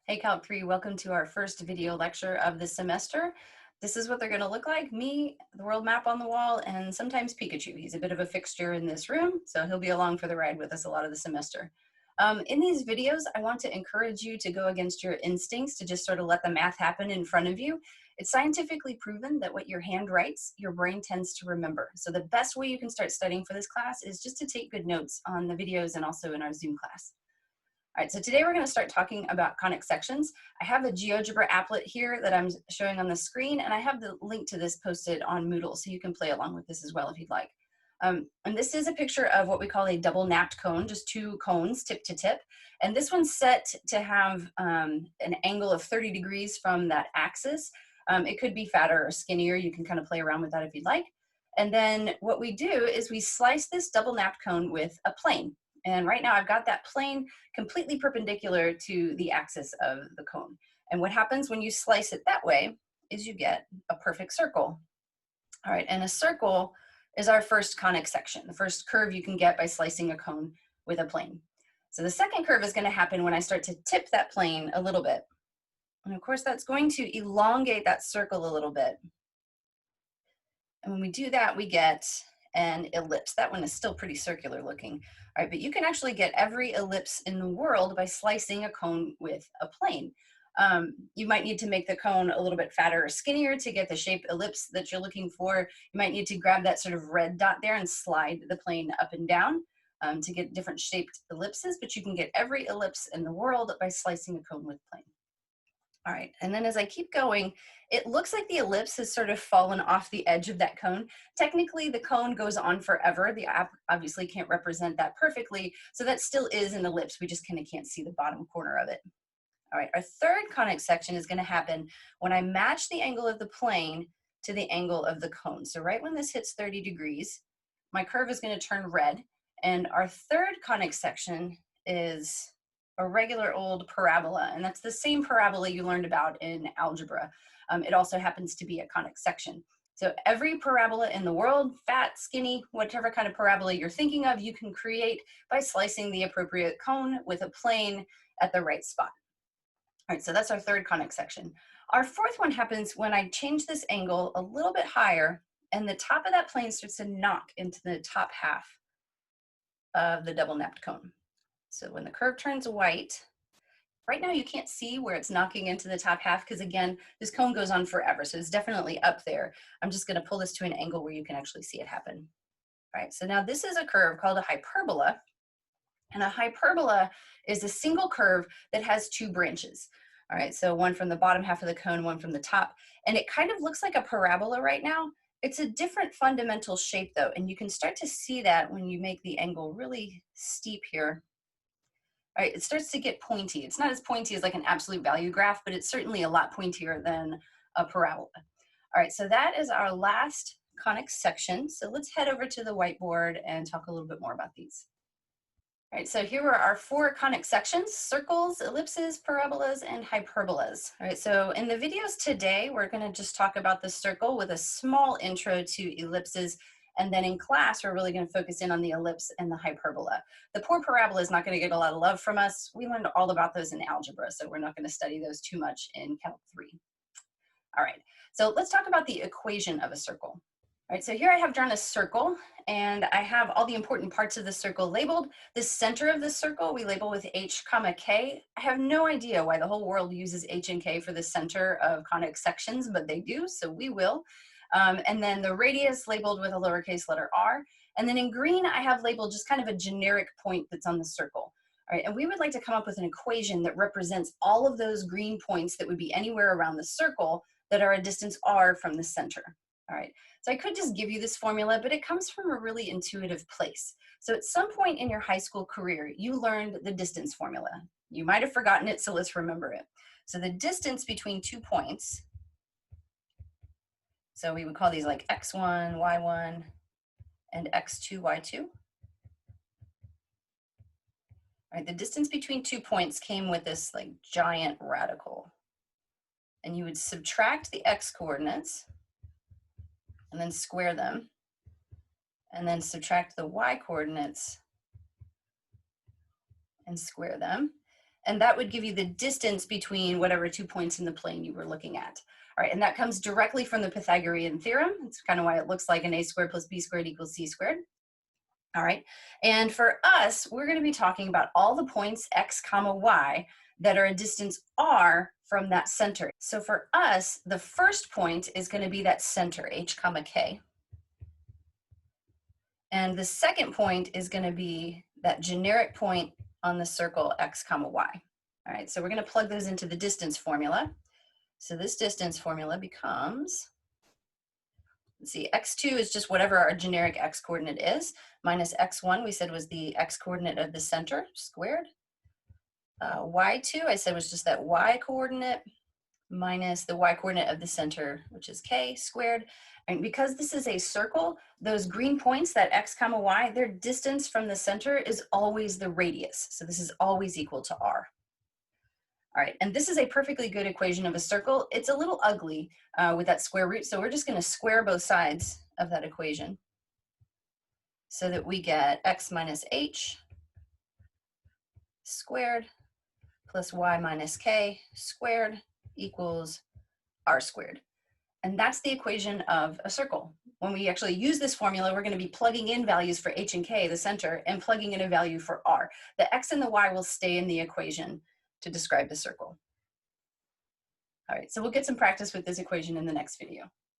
Hey Calc 3, welcome to our first video lecture of the semester. This is what they're going to look like, me, the world map on the wall, and sometimes Pikachu. He's a bit of a fixture in this room, so he'll be along for the ride with us a lot of the semester. In these videos, I want to encourage you to go against your instincts to just sort of let the math happen in front of you. It's scientifically proven that what your hand writes, your brain tends to remember. So the best way you can start studying for this class is just to take good notes on the videos and also in our Zoom class. All right, so today we're going to start talking about conic sections. I have a GeoGebra applet here that I'm showing on the screen, and I have the link to this posted on Moodle, so you can play along with this as well if you'd like. And this is a picture of what we call a double napped cone, just two cones tip to tip. And this one's set to have an angle of 30 degrees from that axis. It could be fatter or skinnier. You can kind of play around with that if you'd like. And then what we do is we slice this double napped cone with a plane. And right now I've got that plane completely perpendicular to the axis of the cone. And what happens when you slice it that way is you get a perfect circle. All right, and a circle is our first conic section, the first curve you can get by slicing a cone with a plane. So the second curve is going to happen when I start to tip that plane a little bit. And of course, that's going to elongate that circle a little bit. And when we do that, we get an ellipse. That one is still pretty circular looking. All right, but you can actually get every ellipse in the world by slicing a cone with a plane. You might need to make the cone a little bit fatter or skinnier to get the shaped ellipse that you're looking for. You might need to grab that sort of red dot there and slide the plane up and down to get different shaped ellipses, but you can get every ellipse in the world by slicing a cone with plane. All right, and then as I keep going, it looks like the ellipse has sort of fallen off the edge of that cone. Technically, the cone goes on forever. The app obviously can't represent that perfectly, so that still is an ellipse. We just kind of can't see the bottom corner of it. All right, our third conic section is going to happen when I match the angle of the plane to the angle of the cone. So right when this hits 30 degrees, my curve is going to turn red, and our third conic section is a regular old parabola, and that's the same parabola you learned about in algebra. It also happens to be a conic section. So every parabola in the world, fat, skinny, whatever kind of parabola you're thinking of, you can create by slicing the appropriate cone with a plane at the right spot. All right, so that's our third conic section. Our fourth one happens when I change this angle a little bit higher, and the top of that plane starts to knock into the top half of the double napped cone. So when the curve turns white, right now you can't see where it's knocking into the top half because again, this cone goes on forever. So it's definitely up there. I'm just gonna pull this to an angle where you can actually see it happen. All right, so now this is a curve called a hyperbola. And a hyperbola is a single curve that has two branches. All right, so one from the bottom half of the cone, one from the top. And it kind of looks like a parabola right now. It's a different fundamental shape though, and you can start to see that when you make the angle really steep here. All right, it starts to get pointy. It's not as pointy as like an absolute value graph, but it's certainly a lot pointier than a parabola. All right, so that is our last conic section. So let's head over to the whiteboard and talk a little bit more about these. All right, so here are our four conic sections: circles, ellipses, parabolas, and hyperbolas. All right, so in the videos today, we're gonna just talk about the circle with a small intro to ellipses. And then in class, we're really going to focus in on the ellipse and the hyperbola. The poor parabola is not going to get a lot of love from us. We learned all about those in algebra, so we're not going to study those too much in Calc 3. All right, so let's talk about the equation of a circle. All right, so here I have drawn a circle, and I have all the important parts of the circle labeled. The center of the circle we label with H, K. I have no idea why the whole world uses H and K for the center of conic sections, but they do, so we will. And then the radius labeled with a lowercase letter r. And then in green, I have labeled just kind of a generic point that's on the circle. All right, and we would like to come up with an equation that represents all of those green points that would be anywhere around the circle that are a distance r from the center. All right, so I could just give you this formula, but it comes from a really intuitive place. So at some point in your high school career, you learned the distance formula. You might have forgotten it, so let's remember it. So the distance between 2 points, so we would call these like x1, y1, and x2, y2. All right, the distance between 2 points came with this like giant radical. And you would subtract the x coordinates and then square them, and then subtract the y coordinates and square them. And that would give you the distance between whatever 2 points in the plane you were looking at. All right, and that comes directly from the Pythagorean theorem. It's kind of why it looks like an a squared plus b squared equals c squared. All right, and for us, we're going to be talking about all the points x comma y that are a distance r from that center. So for us, the first point is going to be that center, h comma k. And the second point is going to be that generic point on the circle x comma y. All right, so we're going to plug those into the distance formula. So this distance formula becomes, let's see, x2 is just whatever our generic x coordinate is, minus x1 we said was the x coordinate of the center squared. Y2 I said was just that y coordinate minus the y coordinate of the center, which is k squared. And because this is a circle, those green points, that x comma y, their distance from the center is always the radius. So this is always equal to r. All right, and this is a perfectly good equation of a circle. It's a little ugly with that square root, so we're just going to square both sides of that equation so that we get x minus h squared plus y minus k squared equals r squared. And that's the equation of a circle. When we actually use this formula, we're going to be plugging in values for h and k, the center, and plugging in a value for r. The x and the y will stay in the equation to describe the circle. All right, so we'll get some practice with this equation in the next video.